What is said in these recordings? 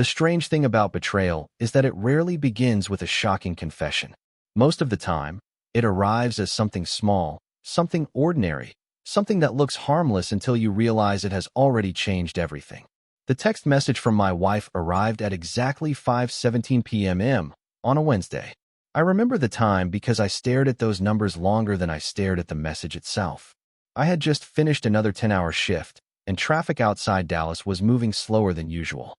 The strange thing about betrayal is that it rarely begins with a shocking confession. Most of the time, it arrives as something small, something ordinary, something that looks harmless until you realize it has already changed everything. The text message from my wife arrived at exactly 5:17 p.m. on a Wednesday. I remember the time because I stared at those numbers longer than I stared at the message itself. I had just finished another 10-hour shift, and traffic outside Dallas was moving slower than usual.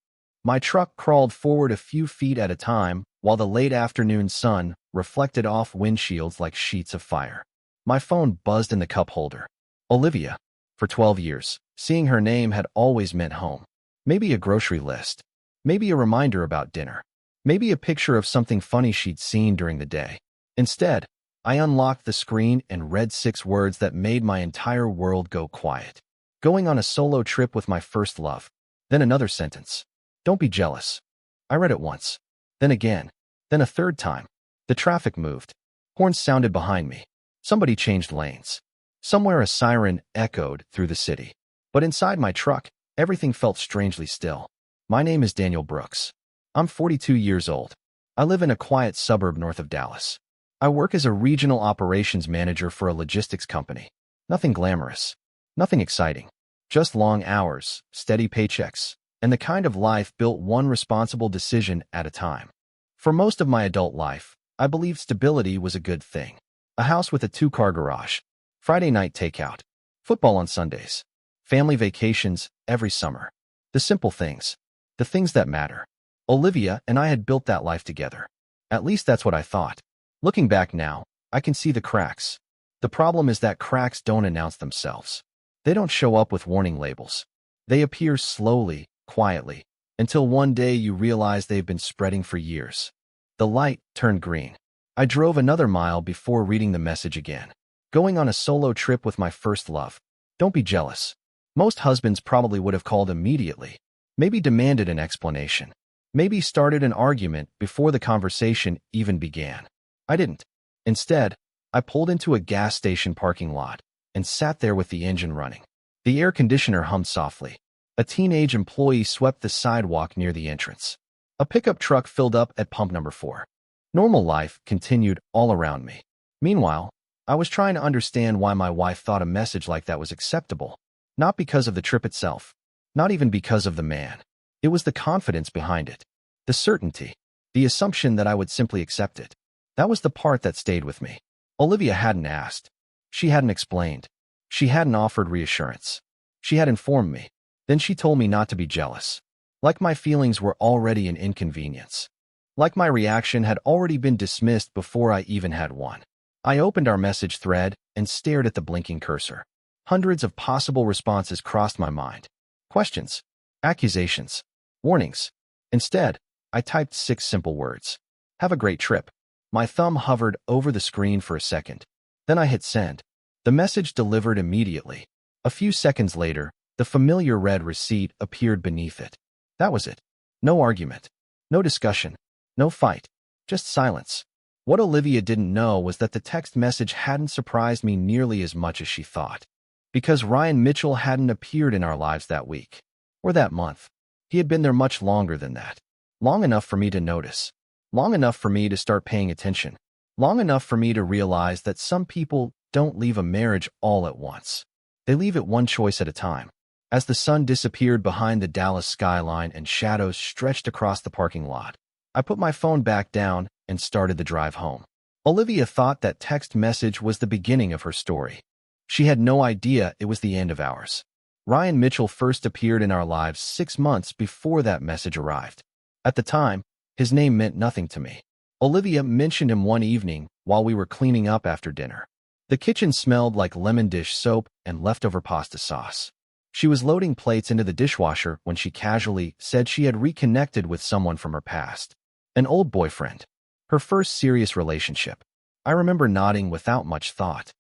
My truck crawled forward a few feet at a time while the late afternoon sun reflected off windshields like sheets of fire. My phone buzzed in the cup holder. Olivia. For 12 years, seeing her name had always meant home. Maybe a grocery list. Maybe a reminder about dinner. Maybe a picture of something funny she'd seen during the day. Instead, I unlocked the screen and read 6 words that made my entire world go quiet. Going on a solo trip with my first love. Then another sentence. Don't be jealous. I read it once. Then again. Then a third time. The traffic moved. Horns sounded behind me. Somebody changed lanes. Somewhere a siren echoed through the city. But inside my truck, everything felt strangely still. My name is Daniel Brooks. I'm 42 years old. I live in a quiet suburb north of Dallas. I work as a regional operations manager for a logistics company. Nothing glamorous. Nothing exciting. Just long hours, steady paychecks, and the kind of life built one responsible decision at a time. For most of my adult life, I believed stability was a good thing. A house with a 2-car garage, Friday night takeout, football on Sundays, family vacations every summer. The simple things. The things that matter. Olivia and I had built that life together. At least that's what I thought. Looking back now, I can see the cracks. The problem is that cracks don't announce themselves. They don't show up with warning labels. They appear slowly, quietly, until one day you realize they've been spreading for years. The light turned green. I drove another mile before reading the message again. Going on a solo trip with my first love. Don't be jealous. Most husbands probably would have called immediately. Maybe demanded an explanation. Maybe started an argument before the conversation even began. I didn't. Instead, I pulled into a gas station parking lot and sat there with the engine running. The air conditioner hummed softly. A teenage employee swept the sidewalk near the entrance. A pickup truck filled up at pump number 4. Normal life continued all around me. Meanwhile, I was trying to understand why my wife thought a message like that was acceptable. Not because of the trip itself. Not even because of the man. It was the confidence behind it. The certainty. The assumption that I would simply accept it. That was the part that stayed with me. Olivia hadn't asked. She hadn't explained. She hadn't offered reassurance. She had informed me. Then she told me not to be jealous. Like my feelings were already an inconvenience. Like my reaction had already been dismissed before I even had one. I opened our message thread and stared at the blinking cursor. Hundreds of possible responses crossed my mind. Questions. Accusations. Warnings. Instead, I typed 6 simple words. Have a great trip. My thumb hovered over the screen for a second. Then I hit send. The message delivered immediately. A few seconds later, the familiar red receipt appeared beneath it. That was it. No argument. No discussion. No fight. Just silence. What Olivia didn't know was that the text message hadn't surprised me nearly as much as she thought. Because Ryan Mitchell hadn't appeared in our lives that week. Or that month. He had been there much longer than that. Long enough for me to notice. Long enough for me to start paying attention. Long enough for me to realize that some people don't leave a marriage all at once. They leave it one choice at a time. As the sun disappeared behind the Dallas skyline and shadows stretched across the parking lot, I put my phone back down and started the drive home. Olivia thought that text message was the beginning of her story. She had no idea it was the end of ours. Ryan Mitchell first appeared in our lives 6 months before that message arrived. At the time, his name meant nothing to me. Olivia mentioned him one evening while we were cleaning up after dinner. The kitchen smelled like lemon dish soap and leftover pasta sauce. She was loading plates into the dishwasher when she casually said she had reconnected with someone from her past. An old boyfriend. Her first serious relationship. I remember nodding without much thought.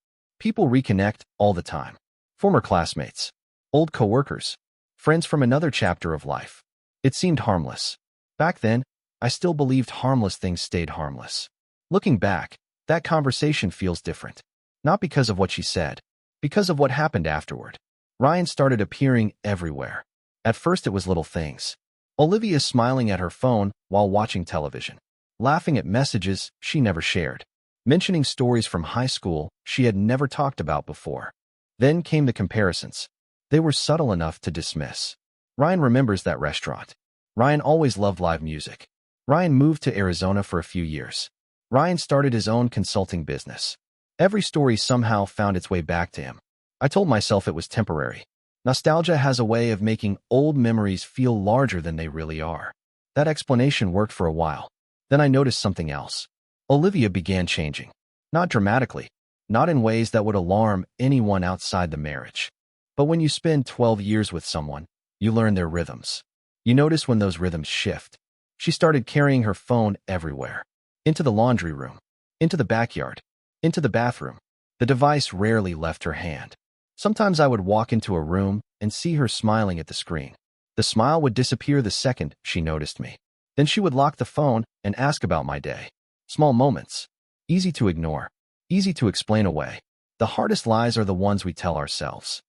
People reconnect all the time. Former classmates. Old coworkers. Friends from another chapter of life. It seemed harmless. Back then, I still believed harmless things stayed harmless. Looking back, that conversation feels different. Not because of what she said. Because of what happened afterward. Ryan started appearing everywhere. At first it was little things. Olivia smiling at her phone while watching television, laughing at messages she never shared, mentioning stories from high school she had never talked about before. Then came the comparisons. They were subtle enough to dismiss. Ryan remembers that restaurant. Ryan always loved live music. Ryan moved to Arizona for a few years. Ryan started his own consulting business. Every story somehow found its way back to him. I told myself it was temporary. Nostalgia has a way of making old memories feel larger than they really are. That explanation worked for a while. Then I noticed something else. Olivia began changing. Not dramatically, not in ways that would alarm anyone outside the marriage. But when you spend 12 years with someone, you learn their rhythms. You notice when those rhythms shift. She started carrying her phone everywhere. Into the laundry room, into the backyard, into the bathroom. The device rarely left her hand. Sometimes I would walk into a room and see her smiling at the screen. The smile would disappear the second she noticed me. Then she would lock the phone and ask about my day. Small moments. Easy to ignore. Easy to explain away. The hardest lies are the ones we tell ourselves.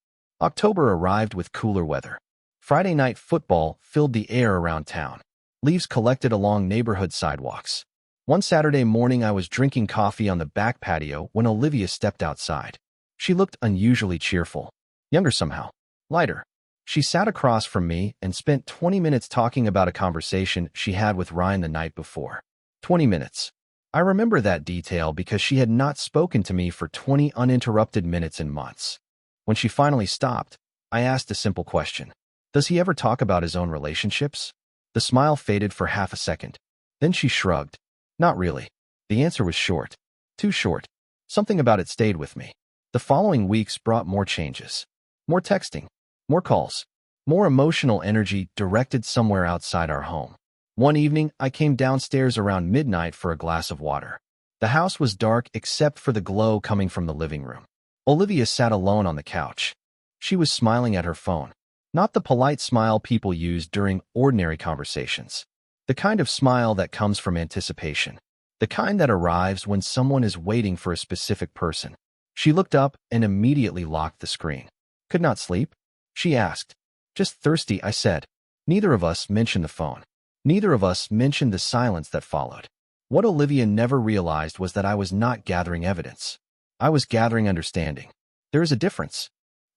October arrived with cooler weather. Friday night football filled the air around town. Leaves collected along neighborhood sidewalks. One Saturday morning I was drinking coffee on the back patio when Olivia stepped outside. She looked unusually cheerful. Younger somehow. Lighter. She sat across from me and spent 20 minutes talking about a conversation she had with Ryan the night before. 20 minutes. I remember that detail because she had not spoken to me for 20 uninterrupted minutes in months. When she finally stopped, I asked a simple question. Does he ever talk about his own relationships? The smile faded for half a second. Then she shrugged. Not really. The answer was short. Too short. Something about it stayed with me. The following weeks brought more changes. More texting. More calls. More emotional energy directed somewhere outside our home. One evening, I came downstairs around midnight for a glass of water. The house was dark except for the glow coming from the living room. Olivia sat alone on the couch. She was smiling at her phone. Not the polite smile people use during ordinary conversations. The kind of smile that comes from anticipation. The kind that arrives when someone is waiting for a specific person. She looked up and immediately locked the screen. Could not sleep? She asked. Just thirsty, I said. Neither of us mentioned the phone. Neither of us mentioned the silence that followed. What Olivia never realized was that I was not gathering evidence. I was gathering understanding. There is a difference.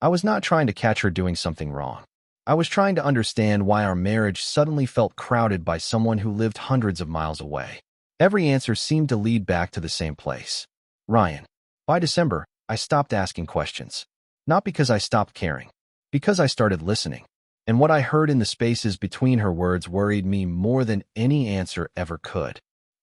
I was not trying to catch her doing something wrong. I was trying to understand why our marriage suddenly felt crowded by someone who lived hundreds of miles away. Every answer seemed to lead back to the same place. Ryan. By December, I stopped asking questions. Not because I stopped caring. Because I started listening. And what I heard in the spaces between her words worried me more than any answer ever could.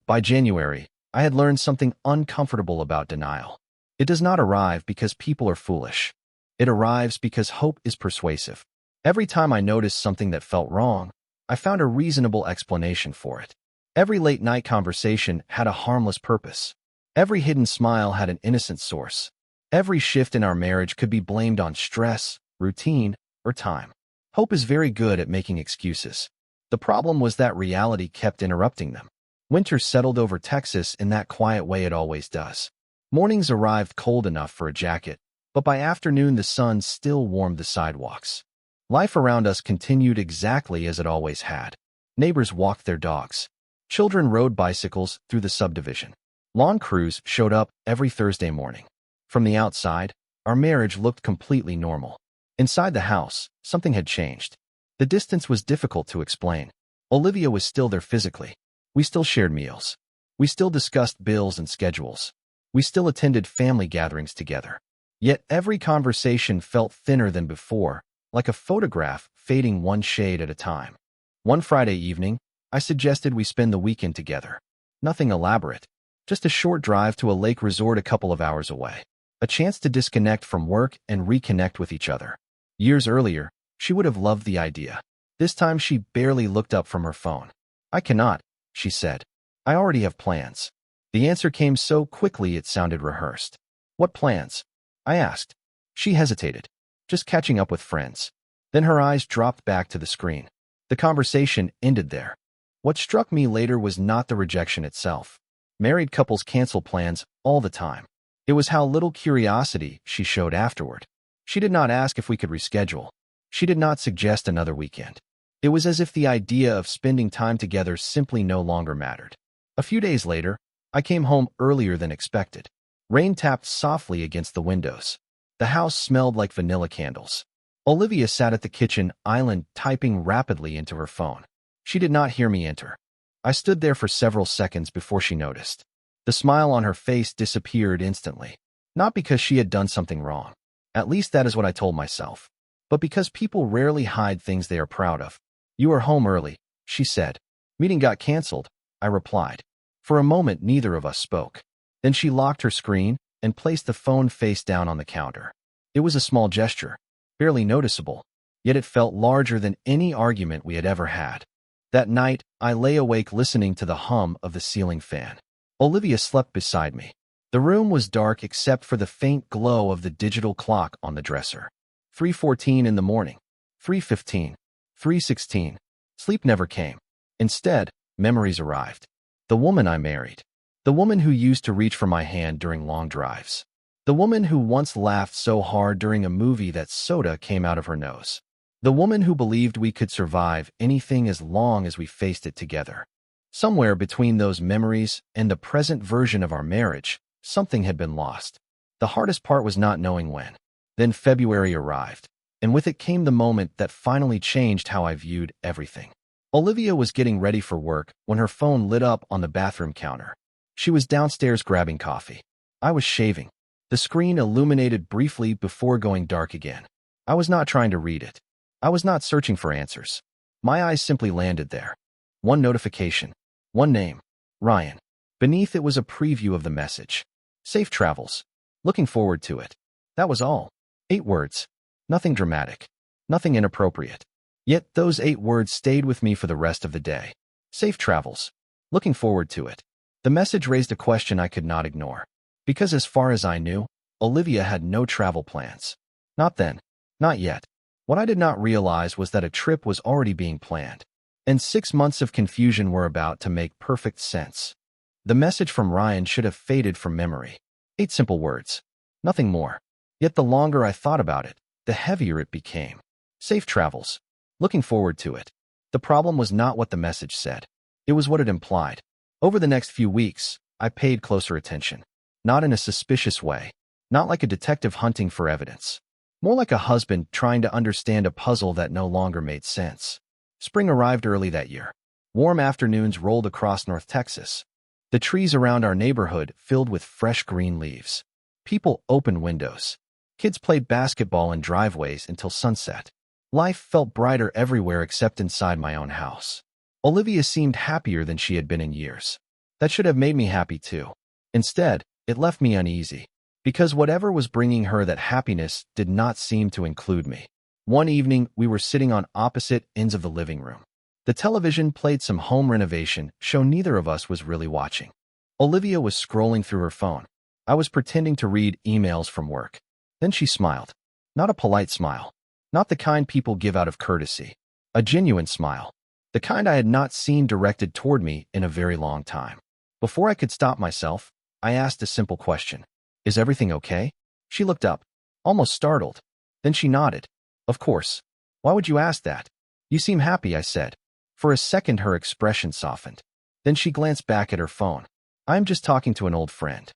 By January, I had learned something uncomfortable about denial. It does not arrive because people are foolish. It arrives because hope is persuasive. Every time I noticed something that felt wrong, I found a reasonable explanation for it. Every late-night conversation had a harmless purpose. Every hidden smile had an innocent source. Every shift in our marriage could be blamed on stress, routine, or time. Hope is very good at making excuses. The problem was that reality kept interrupting them. Winter settled over Texas in that quiet way it always does. Mornings arrived cold enough for a jacket, but by afternoon the sun still warmed the sidewalks. Life around us continued exactly as it always had. Neighbors walked their dogs. Children rode bicycles through the subdivision. Lawn crews showed up every Thursday morning. From the outside, our marriage looked completely normal. Inside the house, something had changed. The distance was difficult to explain. Olivia was still there physically. We still shared meals. We still discussed bills and schedules. We still attended family gatherings together. Yet every conversation felt thinner than before, like a photograph fading one shade at a time. One Friday evening, I suggested we spend the weekend together. Nothing elaborate. Just a short drive to a lake resort a couple of hours away. A chance to disconnect from work and reconnect with each other. Years earlier, she would have loved the idea. This time she barely looked up from her phone. I cannot, she said. I already have plans. The answer came so quickly it sounded rehearsed. What plans? I asked. She hesitated. Just catching up with friends. Then her eyes dropped back to the screen. The conversation ended there. What struck me later was not the rejection itself. Married couples cancel plans all the time. It was how little curiosity she showed afterward. She did not ask if we could reschedule. She did not suggest another weekend. It was as if the idea of spending time together simply no longer mattered. A few days later, I came home earlier than expected. Rain tapped softly against the windows. The house smelled like vanilla candles. Olivia sat at the kitchen island typing rapidly into her phone. She did not hear me enter. I stood there for several seconds before she noticed. The smile on her face disappeared instantly. Not because she had done something wrong. At least that is what I told myself. But because people rarely hide things they are proud of. "You are home early," she said. "Meeting got canceled," I replied. For a moment, neither of us spoke. Then she locked her screen and placed the phone face down on the counter. It was a small gesture, barely noticeable, yet it felt larger than any argument we had ever had. That night, I lay awake listening to the hum of the ceiling fan. Olivia slept beside me. The room was dark except for the faint glow of the digital clock on the dresser. 3:14 in the morning, 3:15, 3:16. Sleep never came. Instead, memories arrived. The woman I married. The woman who used to reach for my hand during long drives. The woman who once laughed so hard during a movie that soda came out of her nose. The woman who believed we could survive anything as long as we faced it together. Somewhere between those memories and the present version of our marriage, something had been lost. The hardest part was not knowing when. Then February arrived, and with it came the moment that finally changed how I viewed everything. Olivia was getting ready for work when her phone lit up on the bathroom counter. She was downstairs grabbing coffee. I was shaving. The screen illuminated briefly before going dark again. I was not trying to read it. I was not searching for answers. My eyes simply landed there. One notification. One name. Ryan. Beneath it was a preview of the message. "Safe travels. Looking forward to it." That was all. 8 words. Nothing dramatic. Nothing inappropriate. Yet those 8 words stayed with me for the rest of the day. Safe travels. Looking forward to it. The message raised a question I could not ignore. Because as far as I knew, Olivia had no travel plans. Not then. Not yet. What I did not realize was that a trip was already being planned. And 6 months of confusion were about to make perfect sense. The message from Ryan should have faded from memory. 8 simple words. Nothing more. Yet the longer I thought about it, the heavier it became. Safe travels. Looking forward to it. The problem was not what the message said. It was what it implied. Over the next few weeks, I paid closer attention. Not in a suspicious way. Not like a detective hunting for evidence. More like a husband trying to understand a puzzle that no longer made sense. Spring arrived early that year. Warm afternoons rolled across North Texas. The trees around our neighborhood filled with fresh green leaves. People opened windows. Kids played basketball in driveways until sunset. Life felt brighter everywhere except inside my own house. Olivia seemed happier than she had been in years. That should have made me happy too. Instead, it left me uneasy. Because whatever was bringing her that happiness did not seem to include me. One evening, we were sitting on opposite ends of the living room. The television played some home renovation show neither of us was really watching. Olivia was scrolling through her phone. I was pretending to read emails from work. Then she smiled. Not a polite smile. Not the kind people give out of courtesy. A genuine smile. The kind I had not seen directed toward me in a very long time. Before I could stop myself, I asked a simple question. "Is everything okay?" She looked up, almost startled. Then she nodded. "Of course. Why would you ask that?" "You seem happy," I said. For a second, her expression softened. Then she glanced back at her phone. "I'm just talking to an old friend."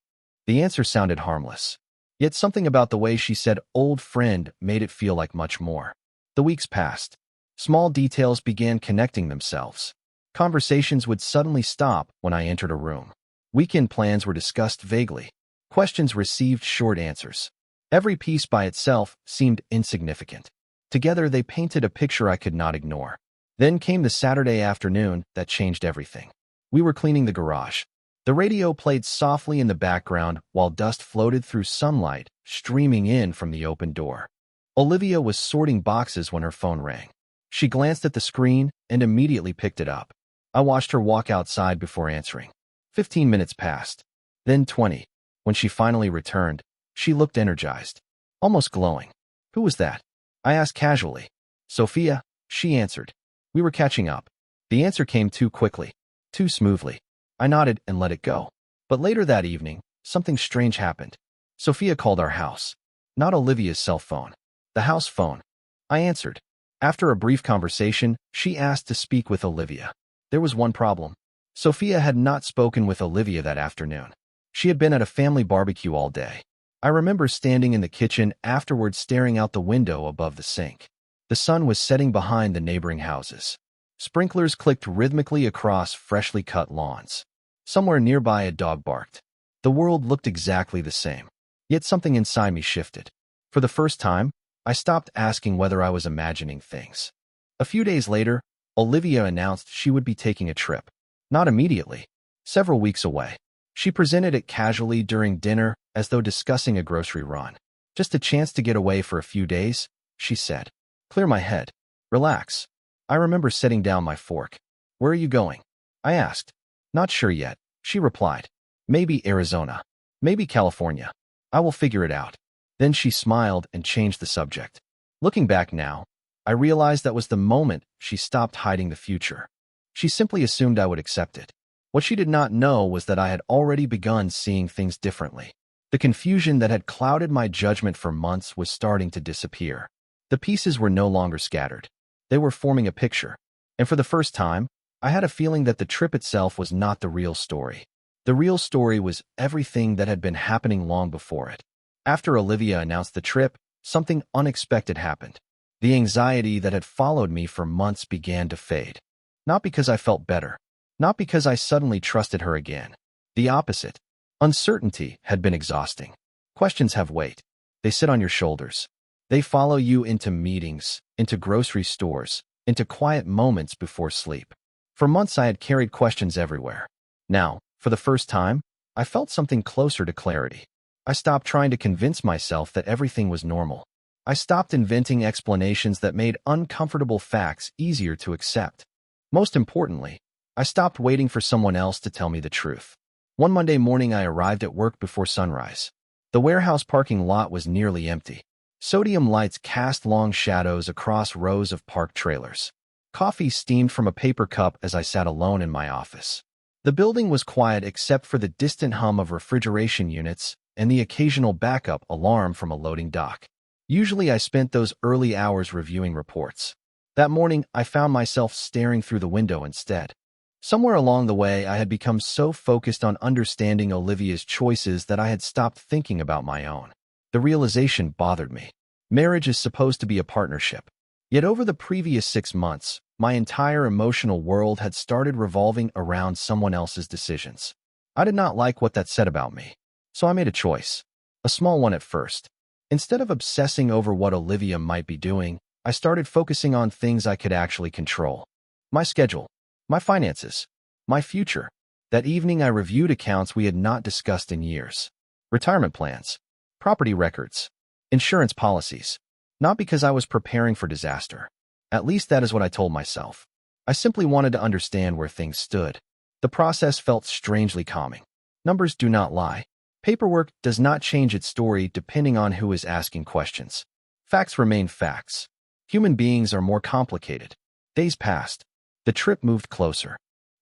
The answer sounded harmless. Yet something about the way she said old friend made it feel like much more. The weeks passed. Small details began connecting themselves. Conversations would suddenly stop when I entered a room. Weekend plans were discussed vaguely. Questions received short answers. Every piece by itself seemed insignificant. Together they painted a picture I could not ignore. Then came the Saturday afternoon that changed everything. We were cleaning the garage. The radio played softly in the background while dust floated through sunlight, streaming in from the open door. Olivia was sorting boxes when her phone rang. She glanced at the screen and immediately picked it up. I watched her walk outside before answering. 15 minutes passed. Then 20. When she finally returned, she looked energized, almost glowing. "Who was that?" I asked casually. "Sophia," she answered. We were catching up. The answer came too quickly, too smoothly. I nodded and let it go. But later that evening, something strange happened. Sophia called our house. Not Olivia's cell phone. The house phone. I answered. After a brief conversation, she asked to speak with Olivia. There was one problem. Sophia had not spoken with Olivia that afternoon. She had been at a family barbecue all day. I remember standing in the kitchen afterwards staring out the window above the sink. The sun was setting behind the neighboring houses. Sprinklers clicked rhythmically across freshly cut lawns. Somewhere nearby a dog barked. The world looked exactly the same. Yet something inside me shifted. For the first time, I stopped asking whether I was imagining things. A few days later, Olivia announced she would be taking a trip. Not immediately. Several weeks away. She presented it casually during dinner as though discussing a grocery run. Just a chance to get away for a few days, she said. Clear my head. Relax. I remember setting down my fork. Where are you going? I asked. Not sure yet, she replied. Maybe Arizona. Maybe California. I will figure it out. Then she smiled and changed the subject. Looking back now, I realized that was the moment she stopped hiding the future. She simply assumed I would accept it. What she did not know was that I had already begun seeing things differently. The confusion that had clouded my judgment for months was starting to disappear. The pieces were no longer scattered. They were forming a picture. And for the first time, I had a feeling that the trip itself was not the real story. The real story was everything that had been happening long before it. After Olivia announced the trip, something unexpected happened. The anxiety that had followed me for months began to fade. Not because I felt better. Not because I suddenly trusted her again. The opposite. Uncertainty had been exhausting. Questions have weight. They sit on your shoulders. They follow you into meetings, into grocery stores, into quiet moments before sleep. For months I had carried questions everywhere. Now, for the first time, I felt something closer to clarity. I stopped trying to convince myself that everything was normal. I stopped inventing explanations that made uncomfortable facts easier to accept. Most importantly, I stopped waiting for someone else to tell me the truth. One Monday morning I arrived at work before sunrise. The warehouse parking lot was nearly empty. Sodium lights cast long shadows across rows of parked trailers. Coffee steamed from a paper cup as I sat alone in my office. The building was quiet except for the distant hum of refrigeration units and the occasional backup alarm from a loading dock. Usually I spent those early hours reviewing reports. That morning, I found myself staring through the window instead. Somewhere along the way, I had become so focused on understanding Olivia's choices that I had stopped thinking about my own. The realization bothered me. Marriage is supposed to be a partnership. Yet over the previous 6 months, my entire emotional world had started revolving around someone else's decisions. I did not like what that said about me. So I made a choice. A small one at first. Instead of obsessing over what Olivia might be doing, I started focusing on things I could actually control. My schedule, my finances, my future. That evening I reviewed accounts we had not discussed in years. Retirement plans, property records, insurance policies. Not because I was preparing for disaster. At least that is what I told myself. I simply wanted to understand where things stood. The process felt strangely calming. Numbers do not lie. Paperwork does not change its story depending on who is asking questions. Facts remain facts. Human beings are more complicated. Days passed. The trip moved closer.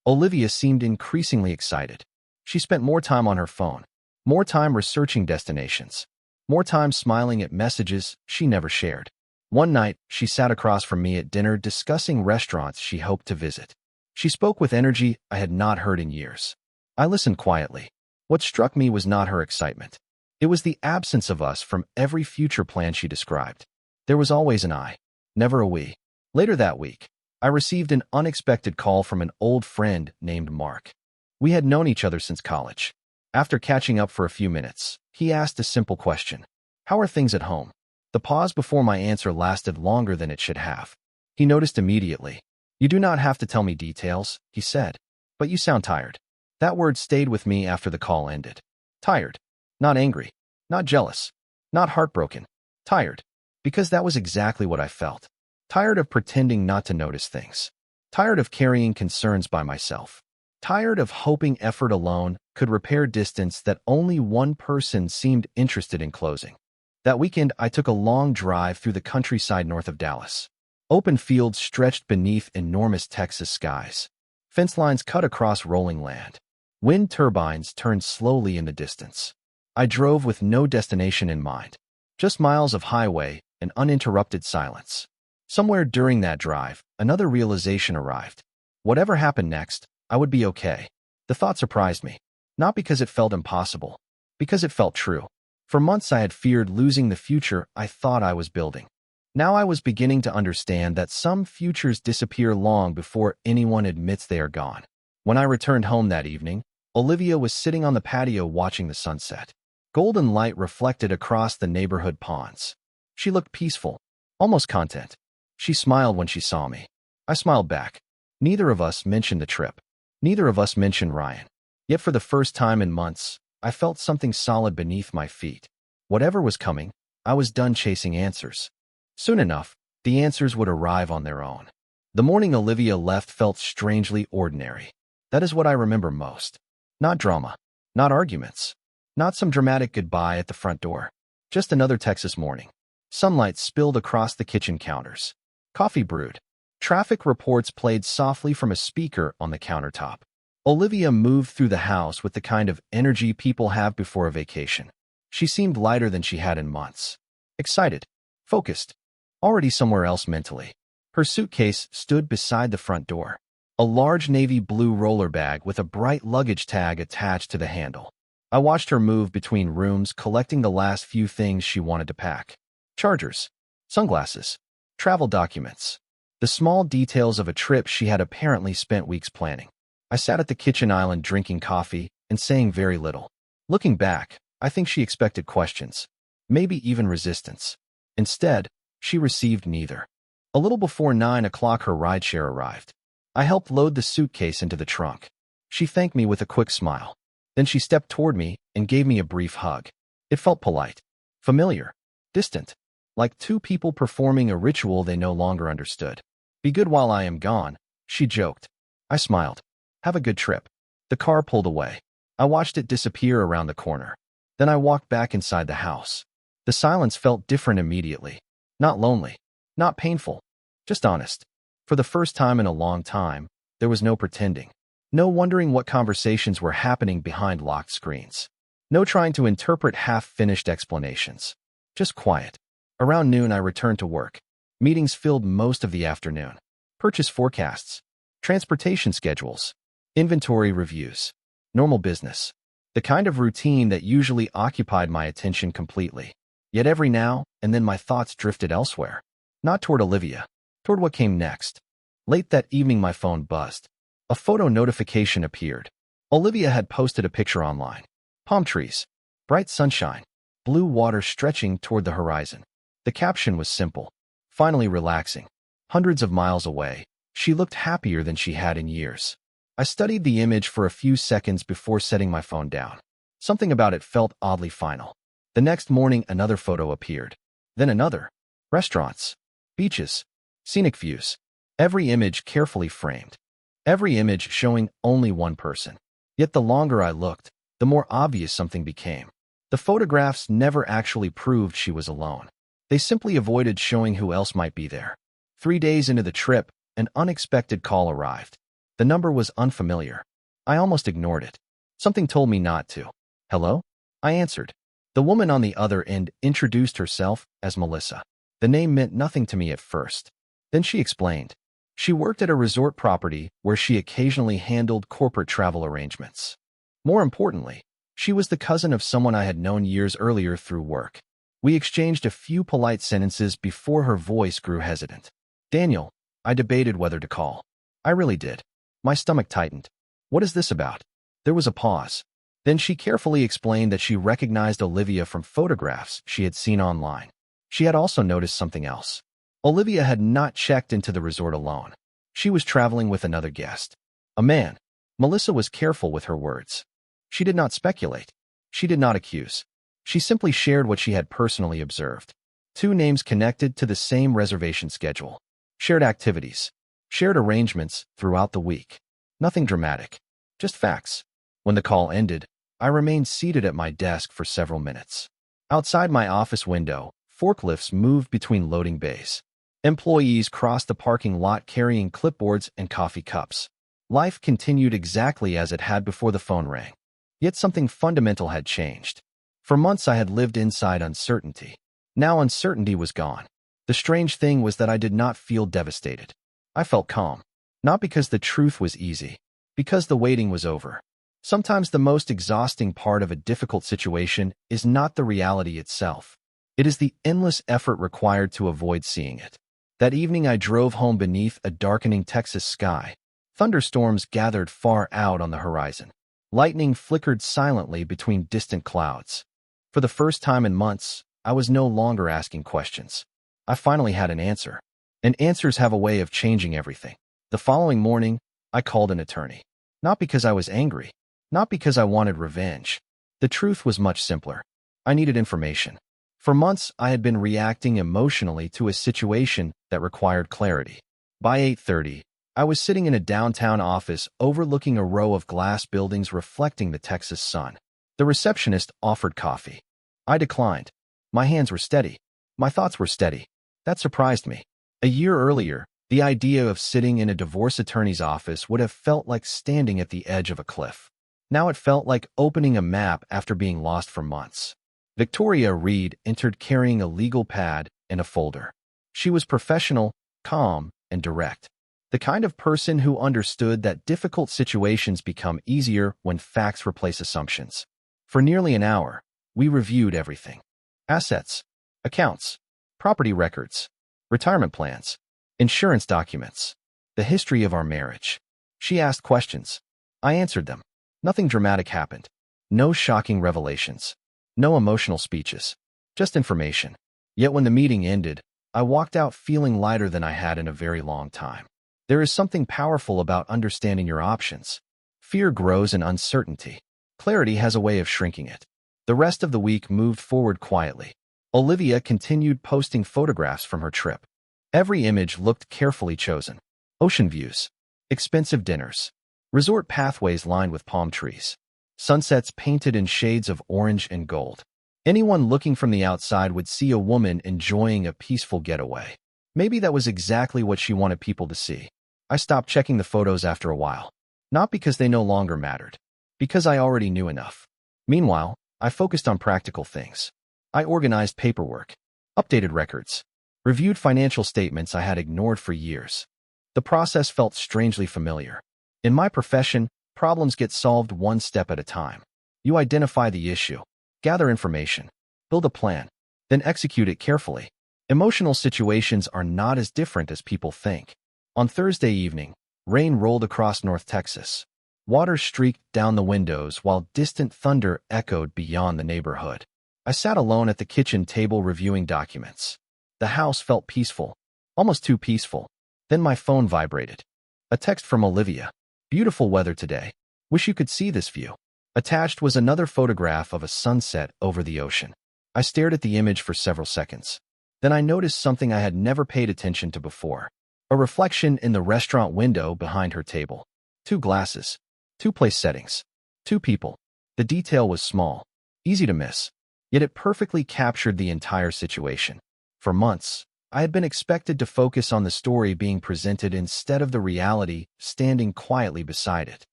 Olivia seemed increasingly excited. She spent more time on her phone, more time researching destinations, more time smiling at messages she never shared. One night, she sat across from me at dinner discussing restaurants she hoped to visit. She spoke with energy I had not heard in years. I listened quietly. What struck me was not her excitement. It was the absence of us from every future plan she described. There was always an I, never a we. Later that week, I received an unexpected call from an old friend named Mark. We had known each other since college. After catching up for a few minutes, he asked a simple question. How are things at home? The pause before my answer lasted longer than it should have. He noticed immediately. You do not have to tell me details, he said. But you sound tired. That word stayed with me after the call ended. Tired. Not angry. Not jealous. Not heartbroken. Tired. Because that was exactly what I felt. Tired of pretending not to notice things. Tired of carrying concerns by myself. Tired of hoping effort alone could repair distance that only one person seemed interested in closing. That weekend, I took a long drive through the countryside north of Dallas. Open fields stretched beneath enormous Texas skies. Fence lines cut across rolling land. Wind turbines turned slowly in the distance. I drove with no destination in mind. Just miles of highway and uninterrupted silence. Somewhere during that drive, another realization arrived. Whatever happened next, I would be okay. The thought surprised me. Not because it felt impossible, because it felt true. For months I had feared losing the future I thought I was building. Now I was beginning to understand that some futures disappear long before anyone admits they are gone. When I returned home that evening, Olivia was sitting on the patio watching the sunset. Golden light reflected across the neighborhood ponds. She looked peaceful, almost content. She smiled when she saw me. I smiled back. Neither of us mentioned the trip. Neither of us mentioned Ryan. Yet for the first time in months, I felt something solid beneath my feet. Whatever was coming, I was done chasing answers. Soon enough, the answers would arrive on their own. The morning Olivia left felt strangely ordinary. That is what I remember most. Not drama, not arguments, not some dramatic goodbye at the front door. Just another Texas morning. Sunlight spilled across the kitchen counters. Coffee brewed. Traffic reports played softly from a speaker on the countertop. Olivia moved through the house with the kind of energy people have before a vacation. She seemed lighter than she had in months. Excited. Focused. Already somewhere else mentally. Her suitcase stood beside the front door. A large navy blue roller bag with a bright luggage tag attached to the handle. I watched her move between rooms, collecting the last few things she wanted to pack. Chargers. Sunglasses. Travel documents. The small details of a trip she had apparently spent weeks planning. I sat at the kitchen island drinking coffee and saying very little. Looking back, I think she expected questions. Maybe even resistance. Instead, she received neither. A little before 9 o'clock her rideshare arrived. I helped load the suitcase into the trunk. She thanked me with a quick smile. Then she stepped toward me and gave me a brief hug. It felt polite, familiar, distant, like two people performing a ritual they no longer understood. Be good while I am gone, she joked. I smiled. Have a good trip. The car pulled away. I watched it disappear around the corner. Then I walked back inside the house. The silence felt different immediately. Not lonely, not painful, just honest. For the first time in a long time, there was no pretending. No wondering what conversations were happening behind locked screens. No trying to interpret half-finished explanations. Just quiet. Around noon I returned to work. Meetings filled most of the afternoon. Purchase forecasts. Transportation schedules. Inventory reviews. Normal business. The kind of routine that usually occupied my attention completely. Yet every now and then my thoughts drifted elsewhere. Not toward Olivia. Toward what came next. Late that evening my phone buzzed. A photo notification appeared. Olivia had posted a picture online. Palm trees. Bright sunshine. Blue water stretching toward the horizon. The caption was simple. Finally relaxing. Hundreds of miles away, she looked happier than she had in years. I studied the image for a few seconds before setting my phone down. Something about it felt oddly final. The next morning another photo appeared. Then another. Restaurants. Beaches. Scenic views. Every image carefully framed. Every image showing only one person. Yet the longer I looked, the more obvious something became. The photographs never actually proved she was alone. They simply avoided showing who else might be there. 3 days into the trip, an unexpected call arrived. The number was unfamiliar. I almost ignored it. Something told me not to. Hello? I answered. The woman on the other end introduced herself as Melissa. The name meant nothing to me at first. Then she explained. She worked at a resort property where she occasionally handled corporate travel arrangements. More importantly, she was the cousin of someone I had known years earlier through work. We exchanged a few polite sentences before her voice grew hesitant. Daniel, I debated whether to call. I really did. My stomach tightened. What is this about? There was a pause. Then she carefully explained that she recognized Olivia from photographs she had seen online. She had also noticed something else. Olivia had not checked into the resort alone. She was traveling with another guest. A man. Melissa was careful with her words. She did not speculate. She did not accuse. She simply shared what she had personally observed. 2 names connected to the same reservation schedule. Shared activities. Shared arrangements throughout the week. Nothing dramatic. Just facts. When the call ended, I remained seated at my desk for several minutes. Outside my office window, forklifts moved between loading bays. Employees crossed the parking lot carrying clipboards and coffee cups. Life continued exactly as it had before the phone rang. Yet something fundamental had changed. For months I had lived inside uncertainty. Now uncertainty was gone. The strange thing was that I did not feel devastated. I felt calm. Not because the truth was easy, because the waiting was over. Sometimes the most exhausting part of a difficult situation is not the reality itself. It is the endless effort required to avoid seeing it. That evening I drove home beneath a darkening Texas sky. Thunderstorms gathered far out on the horizon. Lightning flickered silently between distant clouds. For the first time in months, I was no longer asking questions. I finally had an answer. And answers have a way of changing everything. The following morning, I called an attorney. Not because I was angry. Not because I wanted revenge. The truth was much simpler. I needed information. For months, I had been reacting emotionally to a situation that required clarity. By 8:30, I was sitting in a downtown office overlooking a row of glass buildings reflecting the Texas sun. The receptionist offered coffee. I declined. My hands were steady. My thoughts were steady. That surprised me. A year earlier, the idea of sitting in a divorce attorney's office would have felt like standing at the edge of a cliff. Now it felt like opening a map after being lost for months. Victoria Reed entered carrying a legal pad and a folder. She was professional, calm, and direct. The kind of person who understood that difficult situations become easier when facts replace assumptions. For nearly an hour, we reviewed everything. Assets, accounts, property records, retirement plans, insurance documents, the history of our marriage. She asked questions. I answered them. Nothing dramatic happened. No shocking revelations. No emotional speeches. Just information. Yet when the meeting ended, I walked out feeling lighter than I had in a very long time. There is something powerful about understanding your options. Fear grows in uncertainty. Clarity has a way of shrinking it. The rest of the week moved forward quietly. Olivia continued posting photographs from her trip. Every image looked carefully chosen. Ocean views, expensive dinners, resort pathways lined with palm trees, sunsets painted in shades of orange and gold. Anyone looking from the outside would see a woman enjoying a peaceful getaway. Maybe that was exactly what she wanted people to see. I stopped checking the photos after a while. Not because they no longer mattered. Because I already knew enough. Meanwhile, I focused on practical things. I organized paperwork, updated records, reviewed financial statements I had ignored for years. The process felt strangely familiar. In my profession, problems get solved one step at a time. You identify the issue, gather information, build a plan, then execute it carefully. Emotional situations are not as different as people think. On Thursday evening, rain rolled across North Texas. Water streaked down the windows while distant thunder echoed beyond the neighborhood. I sat alone at the kitchen table reviewing documents. The house felt peaceful, almost too peaceful. Then my phone vibrated. A text from Olivia. Beautiful weather today. Wish you could see this view. Attached was another photograph of a sunset over the ocean. I stared at the image for several seconds. Then I noticed something I had never paid attention to before. A reflection in the restaurant window behind her table. 2 glasses. 2 place settings. 2 people. The detail was small, easy to miss, yet it perfectly captured the entire situation. For months, I had been expected to focus on the story being presented instead of the reality standing quietly beside it.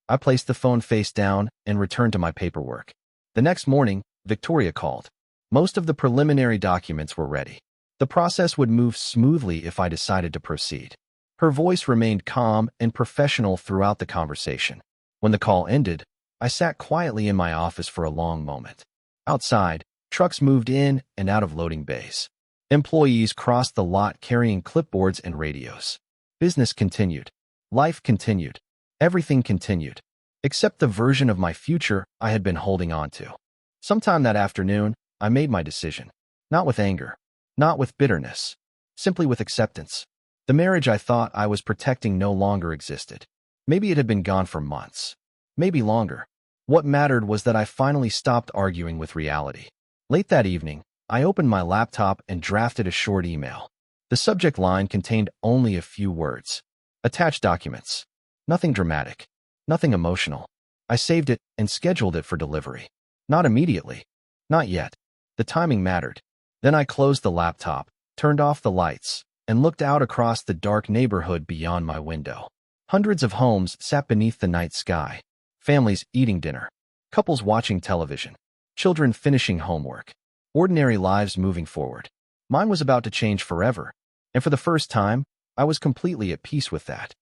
I placed the phone face down and returned to my paperwork. The next morning, Victoria called. Most of the preliminary documents were ready. The process would move smoothly if I decided to proceed. Her voice remained calm and professional throughout the conversation. When the call ended, I sat quietly in my office for a long moment. Outside, trucks moved in and out of loading bays. Employees crossed the lot carrying clipboards and radios. Business continued. Life continued. Everything continued. Except the version of my future I had been holding on to. Sometime that afternoon, I made my decision. Not with anger. Not with bitterness. Simply with acceptance. The marriage I thought I was protecting no longer existed. Maybe it had been gone for months. Maybe longer. What mattered was that I finally stopped arguing with reality. Late that evening, I opened my laptop and drafted a short email. The subject line contained only a few words. Attached documents. Nothing dramatic. Nothing emotional. I saved it and scheduled it for delivery. Not immediately. Not yet. The timing mattered. Then I closed the laptop, turned off the lights, and looked out across the dark neighborhood beyond my window. Hundreds of homes sat beneath the night sky. Families eating dinner. Couples watching television. Children finishing homework. Ordinary lives moving forward. Mine was about to change forever, and for the first time, I was completely at peace with that.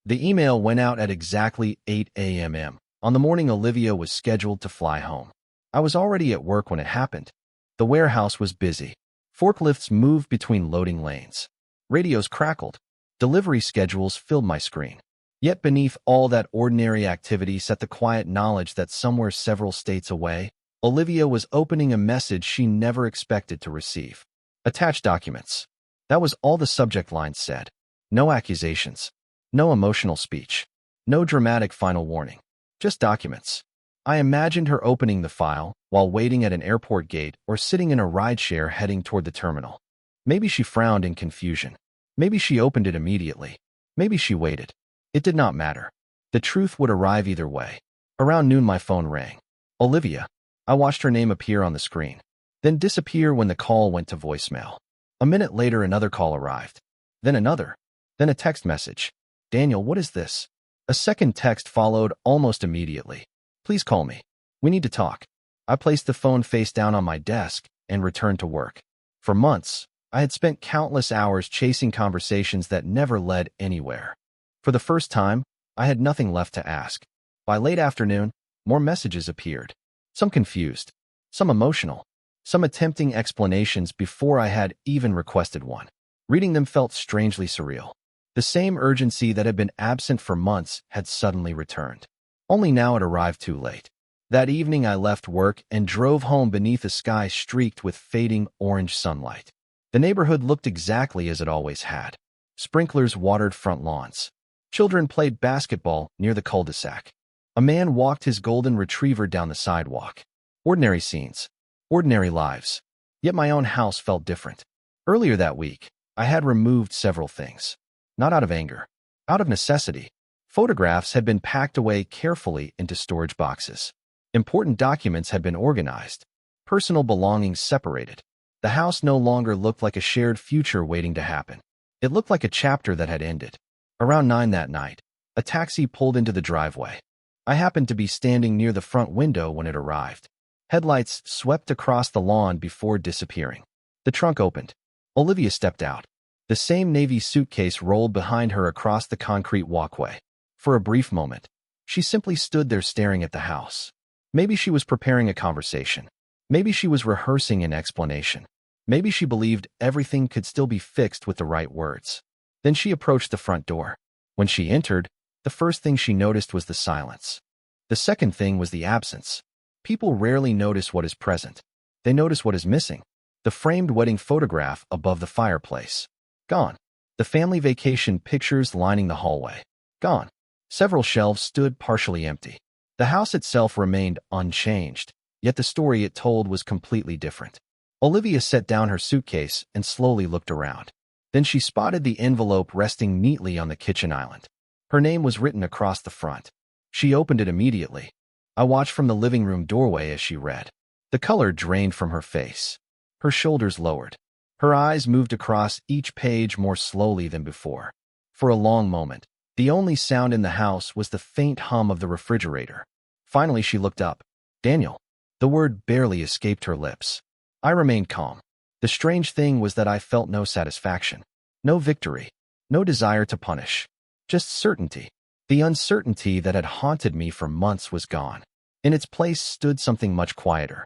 The email went out at exactly 8 a.m. on the morning Olivia was scheduled to fly home. I was already at work when it happened. The warehouse was busy. Forklifts moved between loading lanes. Radios crackled. Delivery schedules filled my screen. Yet beneath all that ordinary activity sat the quiet knowledge that somewhere several states away, Olivia was opening a message she never expected to receive. Attached documents. That was all the subject line said. No accusations. No emotional speech. No dramatic final warning. Just documents. I imagined her opening the file while waiting at an airport gate or sitting in a rideshare heading toward the terminal. Maybe she frowned in confusion. Maybe she opened it immediately. Maybe she waited. It did not matter. The truth would arrive either way. Around noon my phone rang. Olivia. I watched her name appear on the screen, then disappear when the call went to voicemail. A minute later another call arrived. Then another. Then a text message. Daniel, what is this? A second text followed almost immediately. Please call me. We need to talk. I placed the phone face down on my desk and returned to work. For months, I had spent countless hours chasing conversations that never led anywhere. For the first time, I had nothing left to ask. By late afternoon, more messages appeared. Some confused, some emotional, some attempting explanations before I had even requested one. Reading them felt strangely surreal. The same urgency that had been absent for months had suddenly returned. Only now it arrived too late. That evening I left work and drove home beneath a sky streaked with fading orange sunlight. The neighborhood looked exactly as it always had. Sprinklers watered front lawns. Children played basketball near the cul-de-sac. A man walked his golden retriever down the sidewalk. Ordinary scenes. Ordinary lives. Yet my own house felt different. Earlier that week, I had removed several things. Not out of anger. Out of necessity. Photographs had been packed away carefully into storage boxes. Important documents had been organized. Personal belongings separated. The house no longer looked like a shared future waiting to happen. It looked like a chapter that had ended. Around 9 that night, a taxi pulled into the driveway. I happened to be standing near the front window when it arrived. Headlights swept across the lawn before disappearing. The trunk opened. Olivia stepped out. The same navy suitcase rolled behind her across the concrete walkway. For a brief moment, she simply stood there staring at the house. Maybe she was preparing a conversation. Maybe she was rehearsing an explanation. Maybe she believed everything could still be fixed with the right words. Then she approached the front door. When she entered, the first thing she noticed was the silence. The second thing was the absence. People rarely notice what is present. They notice what is missing. The framed wedding photograph above the fireplace. Gone. The family vacation pictures lining the hallway. Gone. Several shelves stood partially empty. The house itself remained unchanged, yet the story it told was completely different. Olivia set down her suitcase and slowly looked around. Then she spotted the envelope resting neatly on the kitchen island. Her name was written across the front. She opened it immediately. I watched from the living room doorway as she read. The color drained from her face. Her shoulders lowered. Her eyes moved across each page more slowly than before. For a long moment, the only sound in the house was the faint hum of the refrigerator. Finally, she looked up. Daniel. The word barely escaped her lips. I remained calm. The strange thing was that I felt no satisfaction, no victory, no desire to punish. Just certainty. The uncertainty that had haunted me for months was gone. In its place stood something much quieter.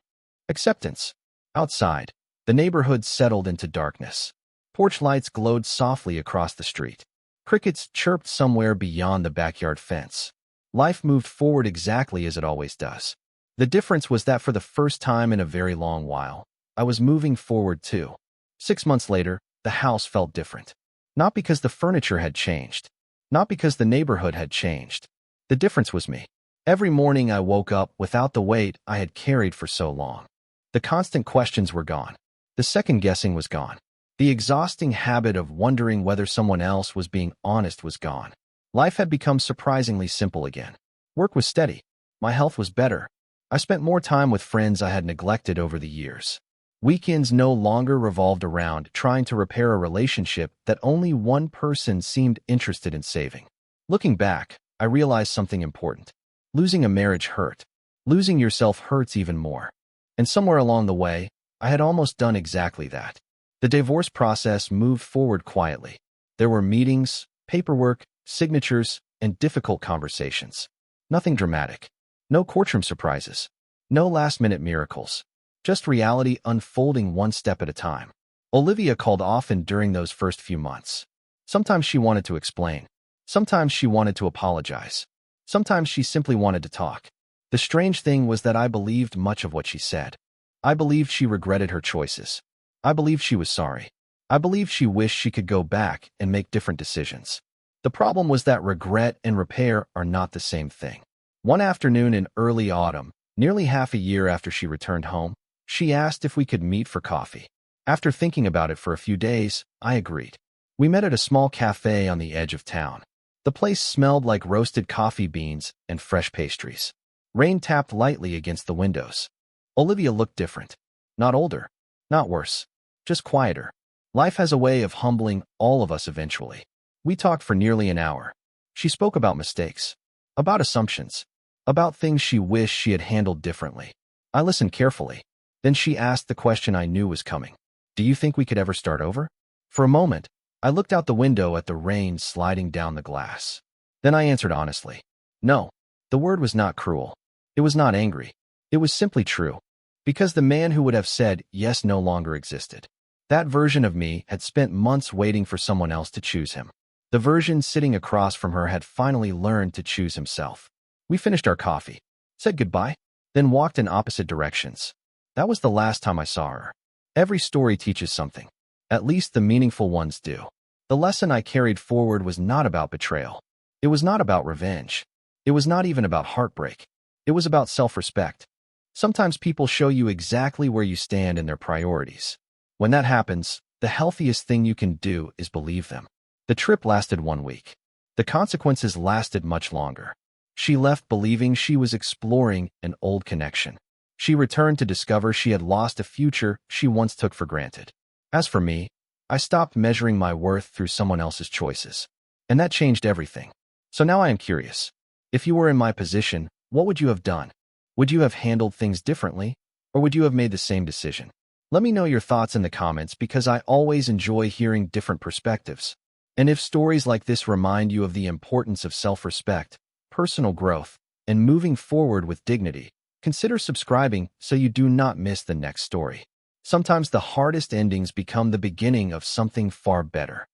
Acceptance. Outside, the neighborhood settled into darkness. Porch lights glowed softly across the street. Crickets chirped somewhere beyond the backyard fence. Life moved forward exactly as it always does. The difference was that for the first time in a very long while, I was moving forward too. 6 months later, the house felt different. Not because the furniture had changed. Not because the neighborhood had changed. The difference was me. Every morning I woke up without the weight I had carried for so long. The constant questions were gone. The second guessing was gone. The exhausting habit of wondering whether someone else was being honest was gone. Life had become surprisingly simple again. Work was steady. My health was better. I spent more time with friends I had neglected over the years. Weekends no longer revolved around trying to repair a relationship that only one person seemed interested in saving. Looking back, I realized something important. Losing a marriage hurt. Losing yourself hurts even more. And somewhere along the way, I had almost done exactly that. The divorce process moved forward quietly. There were meetings, paperwork, signatures, and difficult conversations. Nothing dramatic. No courtroom surprises. No last-minute miracles. Just reality unfolding one step at a time. Olivia called often during those first few months. Sometimes she wanted to explain. Sometimes she wanted to apologize. Sometimes she simply wanted to talk. The strange thing was that I believed much of what she said. I believed she regretted her choices. I believed she was sorry. I believed she wished she could go back and make different decisions. The problem was that regret and repair are not the same thing. One afternoon in early autumn, nearly half a year after she returned home, she asked if we could meet for coffee. After thinking about it for a few days, I agreed. We met at a small cafe on the edge of town. The place smelled like roasted coffee beans and fresh pastries. Rain tapped lightly against the windows. Olivia looked different. Not older. Not worse. Just quieter. Life has a way of humbling all of us eventually. We talked for nearly an hour. She spoke about mistakes. About assumptions. About things she wished she had handled differently. I listened carefully. Then she asked the question I knew was coming. Do you think we could ever start over? For a moment, I looked out the window at the rain sliding down the glass. Then I answered honestly. No, the word was not cruel. It was not angry. It was simply true. Because the man who would have said yes no longer existed. That version of me had spent months waiting for someone else to choose him. The version sitting across from her had finally learned to choose himself. We finished our coffee, said goodbye, then walked in opposite directions. That was the last time I saw her. Every story teaches something. At least the meaningful ones do. The lesson I carried forward was not about betrayal. It was not about revenge. It was not even about heartbreak. It was about self-respect. Sometimes people show you exactly where you stand in their priorities. When that happens, the healthiest thing you can do is believe them. The trip lasted 1 week. The consequences lasted much longer. She left believing she was exploring an old connection. She returned to discover she had lost a future she once took for granted. As for me, I stopped measuring my worth through someone else's choices. And that changed everything. So now I am curious. If you were in my position, what would you have done? Would you have handled things differently? Or would you have made the same decision? Let me know your thoughts in the comments because I always enjoy hearing different perspectives. And if stories like this remind you of the importance of self-respect, personal growth, and moving forward with dignity, consider subscribing so you do not miss the next story. Sometimes the hardest endings become the beginning of something far better.